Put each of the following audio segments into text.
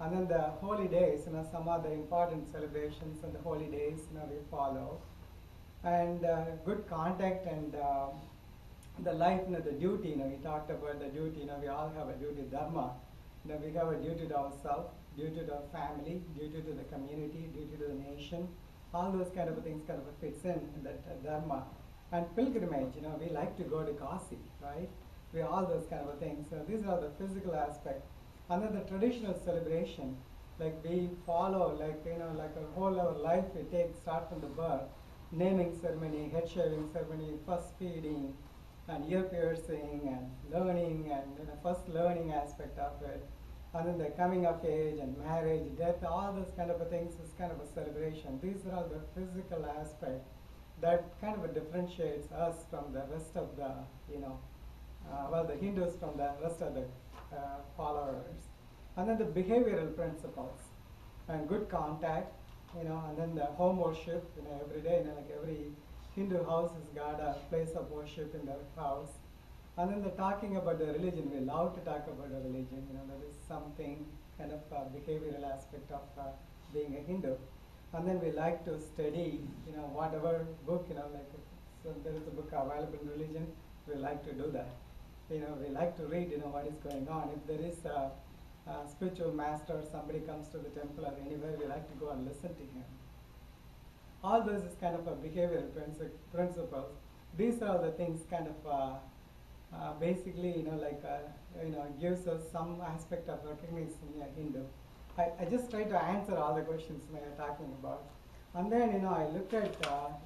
And then the holy days, some of the important celebrations and the holy days, we follow. And good contact and the life, the duty, we talked about the duty, we all have a duty, dharma. We have a duty to ourselves, duty to our family, duty to the community, duty to the nation. All those kind of things kind of fits in that dharma. And pilgrimage, we like to go to Kasi, right? We all those kind of things. So these are the physical aspect. And then the traditional celebration, like we follow, like a whole our life we take, start from the birth, naming ceremony, head shaving ceremony, first feeding, and ear piercing, and learning, and first learning aspect of it, and then the coming of age and marriage, death, all those kind of things is kind of a celebration. These are all the physical aspect that kind of differentiates us from the rest of the, the Hindus from the rest of the followers. And then the behavioral principles and good contact, and then the home worship, every day, like every Hindu house has got a place of worship in their house. And then the talking about the religion, we love to talk about the religion, that is something kind of behavioral aspect of being a Hindu. And then we like to study, whatever book, like so there is a book available in religion, we like to do that. We like to read, what is going on. If there is a spiritual master or somebody comes to the temple or anywhere, we like to go and listen to him. All this is kind of a behavioral principles. These are the things kind of basically, gives us some aspect of recognizing a Hindu. I just try to answer all the questions we are talking about. And then, I looked at,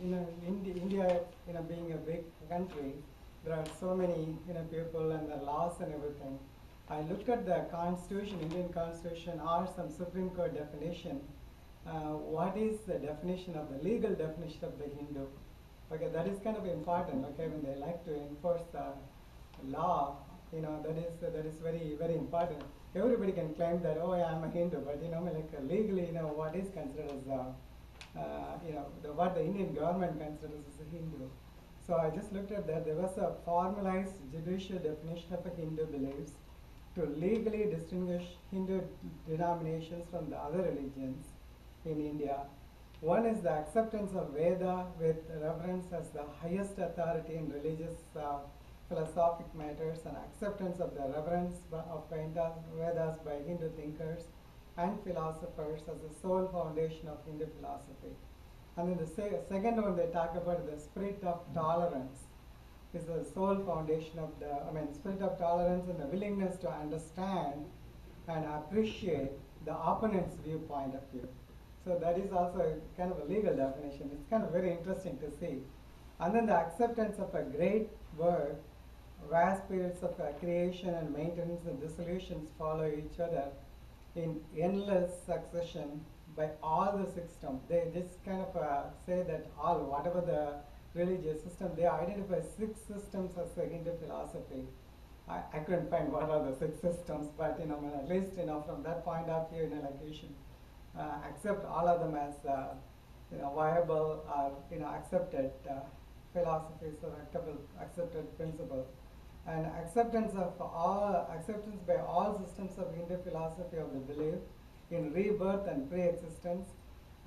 India, being a big country, there are so many, people and the laws and everything. I looked at the Constitution, Indian Constitution, or some Supreme Court definition. What is the definition of the legal definition of the Hindu? Okay, that is kind of important. Okay, when they like to enforce the law, that is very, very important. Everybody can claim that, oh, yeah, I'm a Hindu, but legally, what is considered as what the Indian government considers as a Hindu. So I just looked at that. There was a formalized judicial definition of a Hindu beliefs to legally distinguish Hindu denominations from the other religions in India. One is the acceptance of Veda with reverence as the highest authority in religious philosophic matters, and acceptance of the reverence of Vedas by Hindu thinkers and philosophers as the sole foundation of Hindu philosophy. And then the second one they talk about the spirit of tolerance is the sole foundation of the, spirit of tolerance and the willingness to understand and appreciate the opponent's viewpoint of view. So that is also a kind of a legal definition. It's kind of very interesting to see. And then the acceptance of a great work, vast periods of creation and maintenance and dissolutions follow each other in endless succession by all the systems. They just kind of say that whatever the religious system, they identify 6 systems as a Hindu philosophy. I couldn't find what are the 6 systems, but at least from that point of view, you should accept all of them as viable or accepted philosophies or accepted principles. And acceptance by all systems of Hindu philosophy of the belief in rebirth and pre-existence,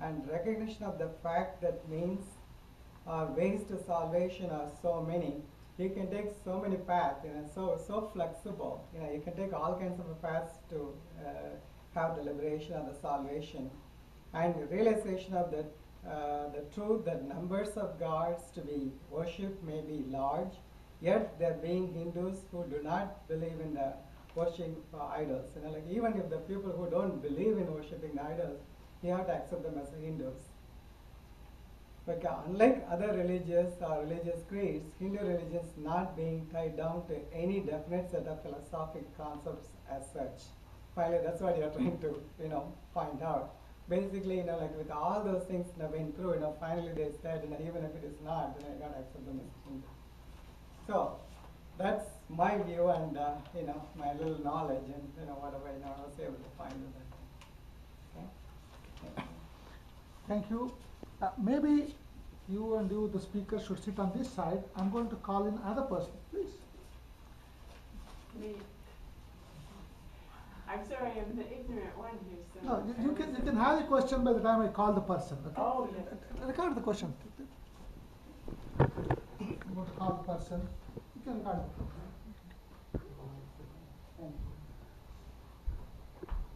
and recognition of the fact that means or ways to salvation are so many. You can take so many paths, so flexible. You can take all kinds of paths to have the liberation and the salvation, and the realization of the truth that numbers of gods to be worshipped may be large, yet there being Hindus who do not believe in the worshiping idols. Even if the people who don't believe in worshiping idols, you have to accept them as Hindus. But unlike other religious or religious creeds, Hindu religion is not being tied down to any definite set of philosophic concepts as such. Finally, that's what you're trying to, point out. Basically, with all those things been through, finally they said, even if it is not, then you got to accept them as Hindu. So, that's my view and, my little knowledge and, whatever, I was able to find in that. Okay? Thank you. Maybe you and the speaker, should sit on this side. I'm going to call in other person, please. Me. I'm sorry, I'm the ignorant one here. So No, you can have the question by the time I call the person. Okay? Oh, yes. Record the question. You want to call the person? You can record the question.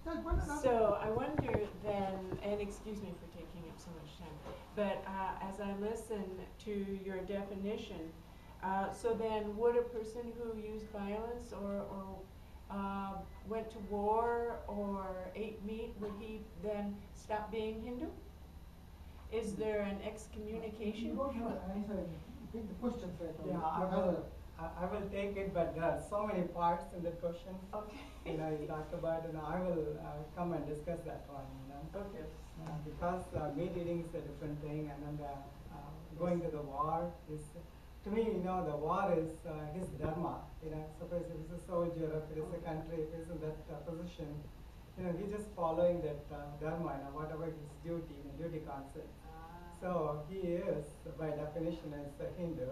Yeah, go ahead. So I wonder then, and excuse me for taking up so much time, but as I listen to your definition, so then would a person who used violence or went to war or ate meat, would he then stop being Hindu? Is there an You excommunication? don't have an answer. Take the question right now. Yeah, I will take it, but there are so many parts in the question. Okay. You talked about, I will come and discuss that one. Okay. Because meat eating is a different thing, and then going to the war is, to me, the war is his dharma. Suppose if he's a soldier, if it is a country, if he's in that position, he's just following that dharma, whatever his duty concept. So he is, by definition, as a Hindu.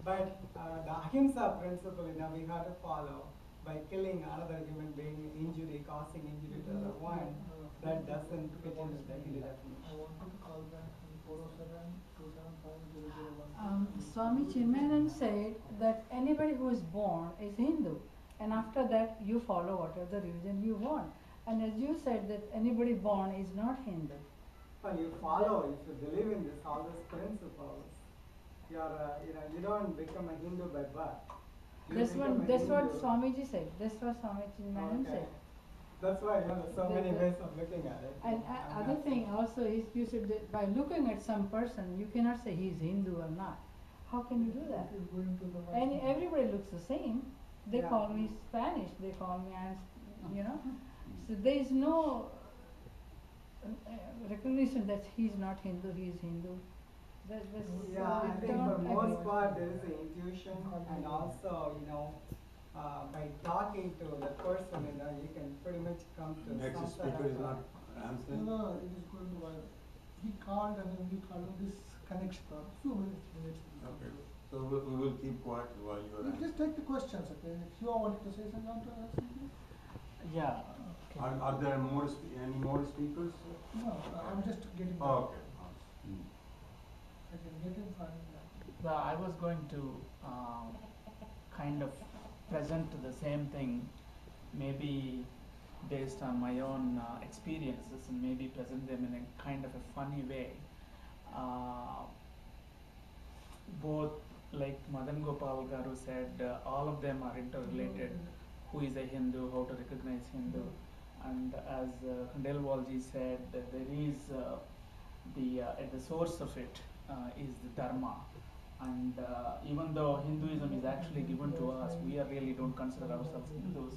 But the ahimsa principle, we have to follow. By killing another human being, causing injury to the other one, that doesn't fit into the Hindu definition. I wanted to call back on 407-275-001. Swami Chinmayanand said that anybody who is born is Hindu, and after that you follow whatever the religion you want. And as you said that anybody born is not Hindu. Well, you follow, if you believe in all these principles, you don't become a Hindu by birth. That's what Swamiji said. That's what Swami Chinmayanand said. That's why there's so many ways of looking at it. And other thing also is, you said that by looking at some person, you cannot say he is Hindu or not. How can you do that? It is going to the And everybody looks the same. They Yeah. call me Spanish. They call me, So there is no recognition that he is not Hindu, he is Hindu. Yeah, I think for don't most agree. part there is an intuition, and also, by talking to the person, you can pretty much come to Next some sort speaker of is not answering. No, it is going to viral. He called and then we called him this connection for a few minutes. Okay. So we will keep quiet while you are You just answering. take the questions, okay? If you wanted to say something, want to ask something? Yeah. Are there any more speakers? No, I'm just getting. Oh, okay. I can get him from. Well, I was going to kind of present the same thing, maybe based on my own experiences, and maybe present them in a kind of a funny way. Both, like Madan Gopal Garu said, all of them are interrelated. Who is a Hindu, how to recognize Hindu, and as Khandelwalji said, there is at the source of it is the Dharma. And even though Hinduism is actually given to us, we really don't consider ourselves Hindus.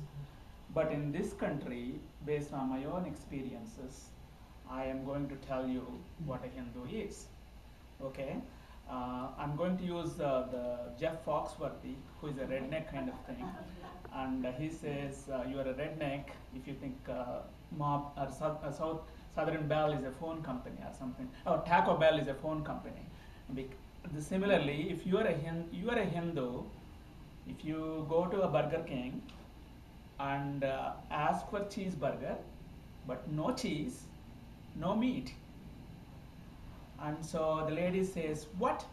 But in this country, based on my own experiences, I am going to tell you what a Hindu is. Okay? I'm going to use the Jeff Foxworthy, who is a redneck kind of thing. And he says, you are a redneck if you think Mob or Southern Bell is a phone company or something. Or Taco Bell is a phone company. Similarly, if you are a Hindu, if you go to a Burger King and ask for cheeseburger, but no cheese, no meat. And so the lady says, what?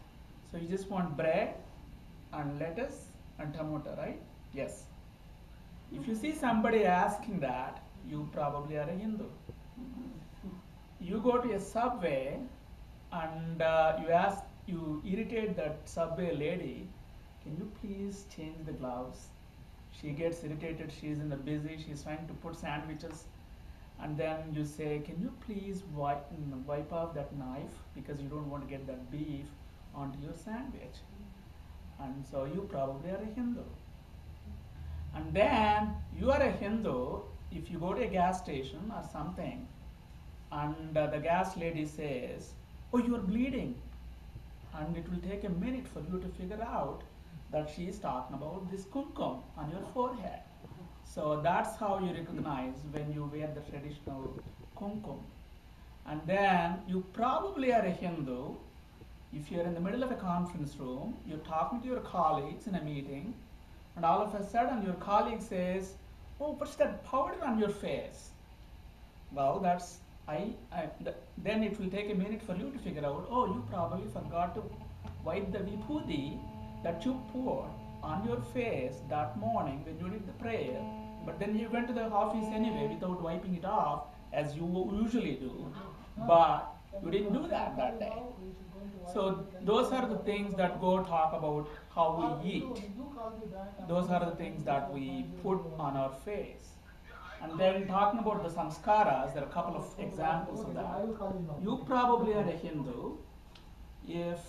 So you just want bread and lettuce and tomato, right? Yes. If you see somebody asking that, you probably are a Hindu. You go to a Subway and you irritate that Subway lady, can you please change the gloves? She gets irritated, she's in the busy, she's trying to put sandwiches, and then you say, can you please wipe off that knife because you don't want to get that beef onto your sandwich. And so you probably are a Hindu. And then you are a Hindu if you go to a gas station or something and the gas lady says, oh, you are bleeding. And it will take a minute for you to figure out that she is talking about this kumkum on your forehead. So that's how you recognize when you wear the traditional kumkum. And then you probably are a Hindu if you're in the middle of a conference room, you're talking to your colleagues in a meeting, and all of a sudden your colleague says, "Oh, what's that powder on your face?" Well, then it will take a minute for you to figure out, oh, you probably forgot to wipe the vibhuti that you poured on your face that morning when you did the prayer, but then you went to the office anyway without wiping it off as you usually do, but you didn't do that day. So those are the things that go talk about how we eat. Those are the things that we put on our face. And then talking about the sanskaras, there are a couple of examples of that. You probably are a Hindu. If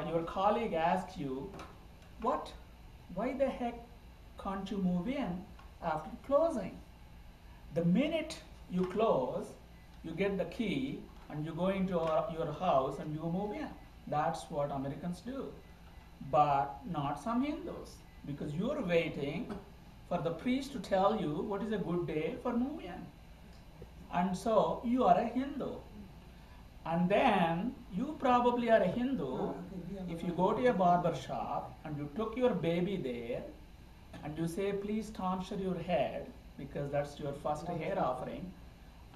your colleague asked you, why the heck can't you move in after closing? The minute you close, you get the key and you go into your house and you move in. That's what Americans do. But not some Hindus, because you're waiting for the priest to tell you what is a good day for moving in. And so you are a Hindu. And then you probably are a Hindu if you go to a barber shop and you took your baby there and you say, please tonsure your head, because that's your first hair offering,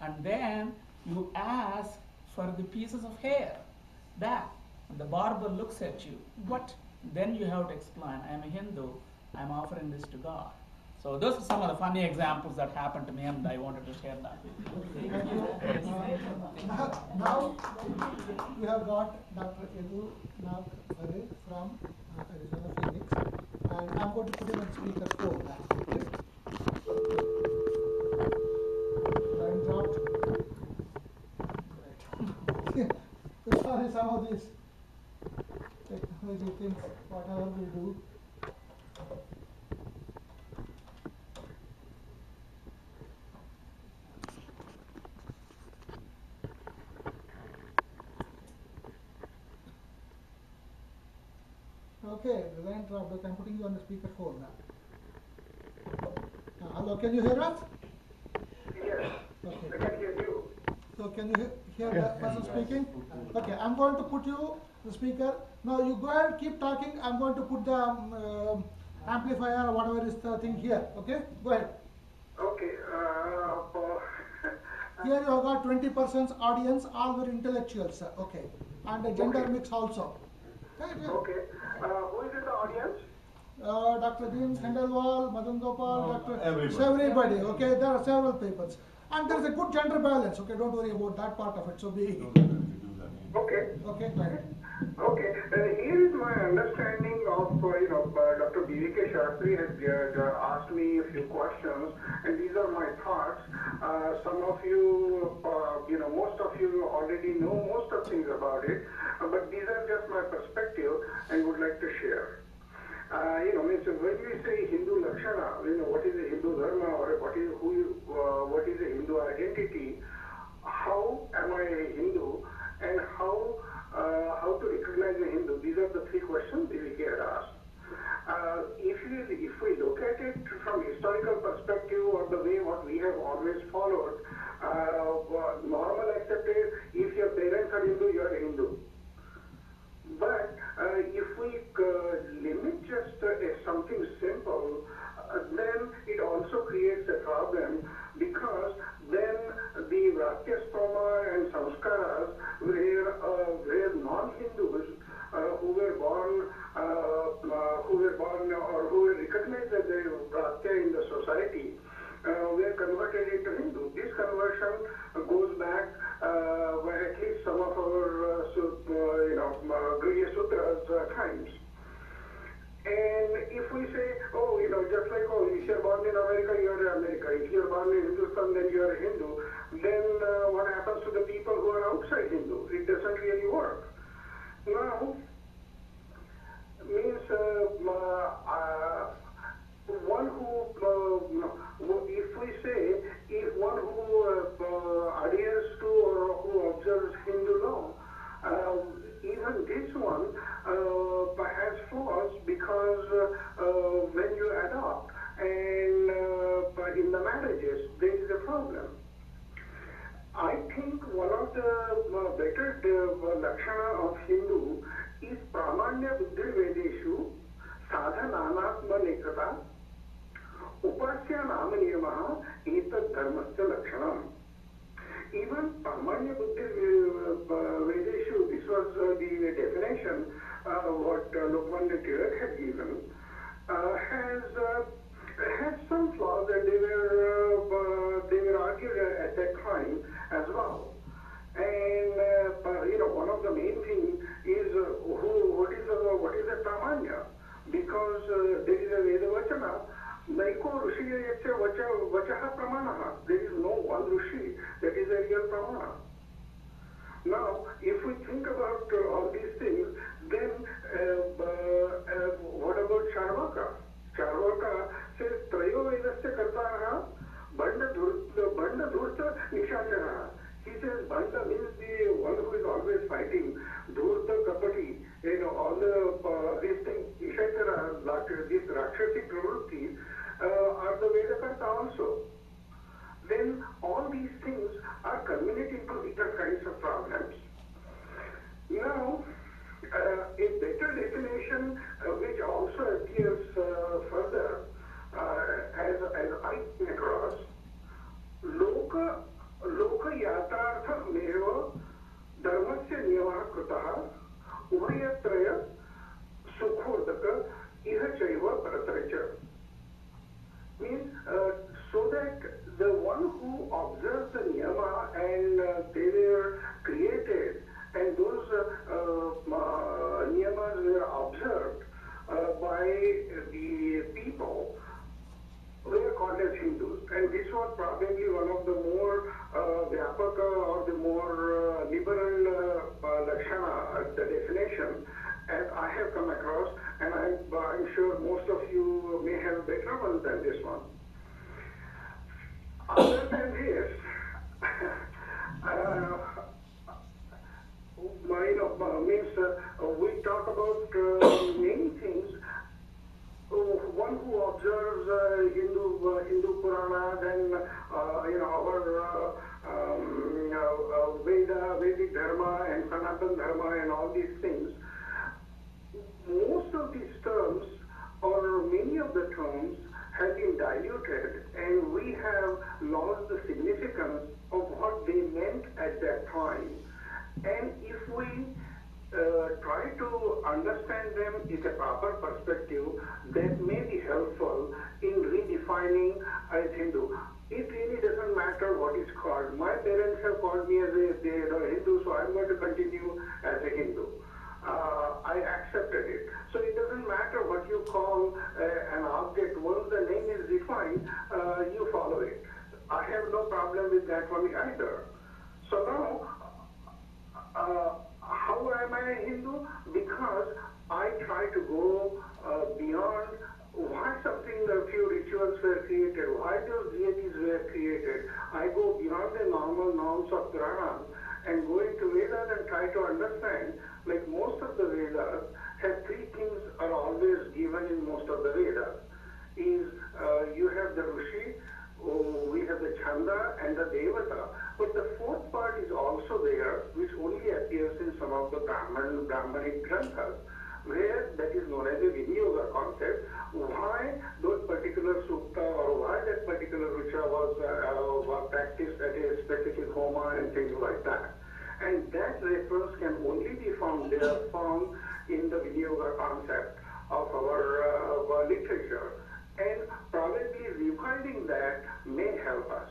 and then you ask for the pieces of hair back, and the barber looks at you. What? Then you have to explain, I am a Hindu, I am offering this to God. So those are some of the funny examples that happened to me, and I wanted to share that with you. Thank you. Now we have got Dr. Edu Nagare from Arizona Phoenix, and I'm going to put him on speaker 4 now. Okay? Line dropped. Right. Sorry, some of these technology things, whatever we do. Okay, the line dropped. Okay, I'm putting you on the speaker 4 now. Hello, can you hear us? Yes, Okay. I can hear you. So can you hear the person speaking? Okay, I'm going to put you the speaker. Now you go ahead, keep talking. I'm going to put the amplifier or whatever is the thing here. Okay, go ahead. Okay, Here you have got 20% audience, all were intellectuals. Okay, and the gender Okay. mix also. Okay. okay. Who is in the audience? Dr. James Khandelwal, Madan Gopal, Dr. everybody. Everybody. Okay, there are several papers, and there is a good gender balance. Okay, don't worry about that part of it. So be Okay. okay. Go ahead. Okay, here is my understanding of, Dr. B.V.K. Shastri has asked me a few questions, and these are my thoughts. Some of you, most of you already know most of things about it, but these are just my perspective and would like to share. Means when we say Hindu Lakshana, what is a Hindu Dharma, or what is a Hindu identity, how am I a Hindu, and how to recognize a Hindu? These are the three questions B.V.K. had asked. If we look at it from historical perspective, or the way what we have always followed, normal accepted, if your parents are Hindu, you are a Hindu. But if we limit just something simple, then it also creates a problem, because then the Vratyastoma and Samskaras were non-Hindus who were born or who were recognized as a Vratya in the society, were converted into Hindu. This conversion goes back at least some of our Griya Sutras times. And if we say, just like, if you're born in America, you're America. If you're born in Hindustan, then you're a Hindu. Then what happens to the people who are outside Hindu? It doesn't really work. Now, means one who, if we say, if one who adheres to or who observes Hindu law, even this one has flaws, because when you adopt and in the marriages, there is a problem. I think one of the better Lakshana of Hindu is Pramanya Buddhi Vedeshu Sadhana what Lokman Tirak had given, has some flaws, and they were argued at that time as well. And one of the main things is what is the Pramanya, because there is a Veda Vachana. Naiko Rishi Yacha Vachaha Pramana. There is no one Rishi that is a real Pramana. Now, if we think about all these things, then what about Charvaka? Charvaka says Trayo Vedasya Kartanaha Banda Dhurta Nishacharaha. He says Banda means the one who is always fighting. Dhurta Kapati, all these things, Nishachara, these Rakshasi Pravrutti are the Vedakarta also. Then all these things are culminating to different kinds of problems. Now, a better definition which also appears further as I came across, Loka Yatartha Meva Dharmasya Niyamah Krutaha Uhayatraya Sukhodaka Iha Chaiva Parataracha. Means so that the one who observes the niyama and they were created and those niyamas were observed by the people were called as Hindus. And this was probably one of the more vyapaka or the more liberal lakshana, the definition, as I have come across, and I'm sure most of you may have a better one than this one. Other than this, we talk about many things. One who observes Hindu Purana, then our Vedic Dharma and Sanatana Dharma and all these things. Most of these terms, or many of the terms, have been diluted, and we have lost the significance of what they meant at that time. And if we try to understand them in a proper perspective, that may be helpful in redefining as Hindu. It really doesn't matter what is called. My parents have called me as a Hindu, so I'm going to continue as a Hindu. I accepted it. So it doesn't matter what you call an object. Once the name is defined, you follow it. I have no problem with that one either. So now, how am I a Hindu? Because I try to go beyond why a few rituals were created, why those deities were created. I go beyond the normal norms of Puranas and go into Vedas and try to understand, like most of the Vedas have three things are always given in most of the Vedas. You have the Rishi, we have the Chanda and the Devata, but the fourth part is also there, which only appears in some of the Brahmanic Granthas, where that is known as a Vinyoga concept, why those particular sukta or why that particular richa was practiced at a specific homa and things like that. And that reference can only be found in the Vinyoga concept of our literature. And probably reviving that may help us.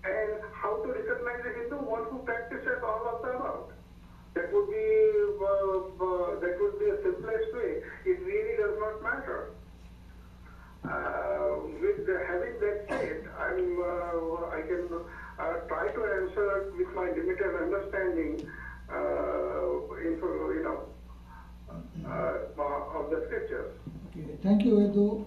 And how to recognize a Hindu? One who practices all of the above. That would be the simplest way. It really does not matter. With having that said, I can try to answer with my limited understanding, of the scriptures. Okay, thank you, Edu.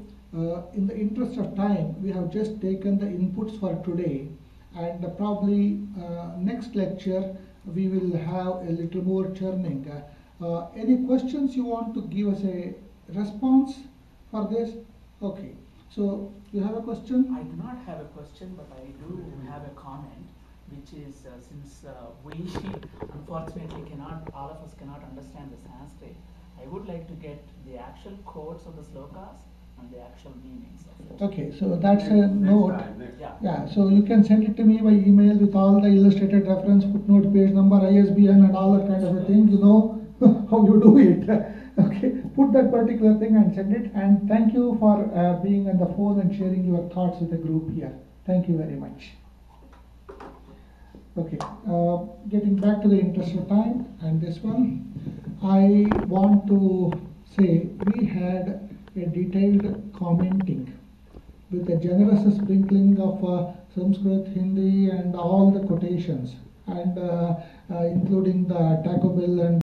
In the interest of time, we have just taken the inputs for today, and probably next lecture we will have a little more churning. Any questions you want to give us a response for this? Okay, so you have a question? I do not have a question, but I do have a comment, which is since we unfortunately all of us cannot understand the Sanskrit, I would like to get the actual quotes of the slokas and the actual meanings of it. Okay, so that's a note. Yeah. So you can send it to me by email with all the illustrated reference, footnote, page number, ISBN and all that kind of a thing. how you do it. Okay, put that particular thing and send it. And thank you for being on the phone and sharing your thoughts with the group here. Thank you very much. Okay, getting back to the interest of time and this one, I want to say we had a detailed commenting with a generous sprinkling of Sanskrit, Hindi and all the quotations, and including the Taco Bell and